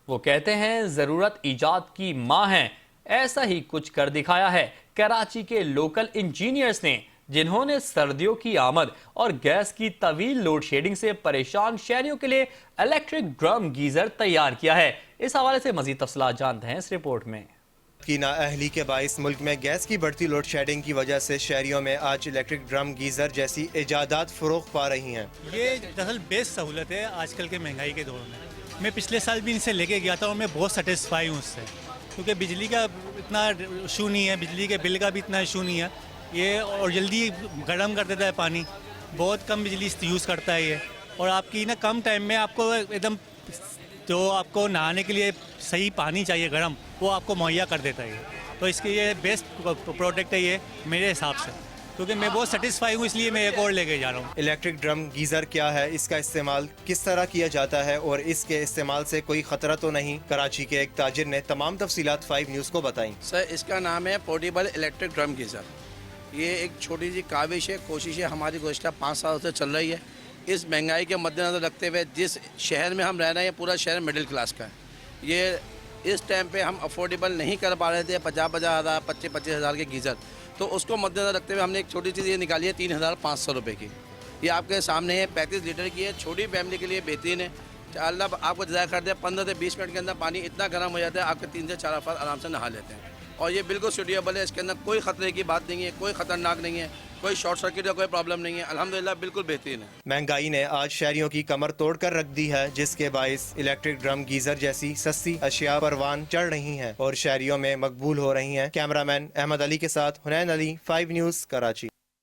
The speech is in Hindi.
वो कहते हैं जरूरत ईजाद की मां है। ऐसा ही कुछ कर दिखाया है कराची के लोकल इंजीनियर्स ने, जिन्होंने सर्दियों की आमद और गैस की तवील लोड शेडिंग से परेशान शहरियों के लिए इलेक्ट्रिक ड्रम गीजर तैयार किया है। इस हवाले से मजीद तफसीलात जानते हैं इस रिपोर्ट में। की नाअहली के बाइस मुल्क में गैस की बढ़ती लोड शेडिंग की वजह से शहरियों में आज इलेक्ट्रिक ड्रम गीजर जैसी इजादात फरोख पा रही हैं। ये दरअसल बेस्ट सहूलत है आजकल के महंगाई के दौर में। मैं पिछले साल भी इनसे लेके गया था और मैं बहुत सेटिस्फाई हूँ उससे, क्योंकि बिजली का इतना इशू नहीं है, बिजली के बिल का भी इतना इशू नहीं है ये, और जल्दी गर्म कर देता है पानी, बहुत कम बिजली यूज़ करता है ये, और आपकी ना कम टाइम में आपको एकदम जो आपको नहाने के लिए सही पानी चाहिए गर्म, वो आपको मुहैया कर देता है ये। तो इसके ये बेस्ट प्रोडक्ट है ये मेरे हिसाब से, क्योंकि मैं बहुत सेटिस्फाई हूँ, इसलिए मैं एक और लेके जा रहा हूँ। इलेक्ट्रिक ड्रम गीजर क्या है, इसका इस्तेमाल किस तरह किया जाता है और इसके इस्तेमाल से कोई खतरा तो नहीं? कराची के एक ताजिर ने तमाम तफसीलात 5 न्यूज़ को बताई। सर, इसका नाम है पोर्टेबल इलेक्ट्रिक ड्रम गीज़र। ये एक छोटी सी काविश है, कोशिश है हमारी, गुज़श्ता 5 साल से चल रही है। इस महंगाई के मद्देनज़र रखते हुए जिस शहर में हम रह रहे हैं, पूरा शहर मिडिल क्लास का है। ये इस टाइम पे हम अफोर्डेबल नहीं कर पा रहे थे 50-50 हज़ार 25-25 हज़ार के गीज़र, तो उसको मद्देनज़र रखते हुए हमने एक छोटी चीज़ ये निकाली है 3,500 रुपये की। ये आपके सामने है, 35 लीटर की है, छोटी फैमिली के लिए बेहतरीन है। अल्लाह आपको ज़ाया कर दे, 15 से 20 मिनट के अंदर पानी इतना गर्म हो जाता है, आपके 3 से 4 अफराद आराम से नहा लेते हैं। और ये बिल्कुल सूटेबल है, इसके अंदर कोई ख़तरे की बात नहीं है, कोई ख़तरनाक नहीं है, कोई शॉर्ट सर्किट का कोई प्रॉब्लम नहीं है। अल्हम्दुलिल्लाह बिल्कुल बेहतरीन है। महंगाई ने आज शहरियों की कमर तोड़ कर रख दी है, जिसके बाइस इलेक्ट्रिक ड्रम गीजर जैसी सस्ती अशिया परवान चढ़ रही हैं और शहरियों में मकबूल हो रही हैं। कैमरामैन अहमद अली के साथ हुनैन अली, 5 न्यूज़, कराची।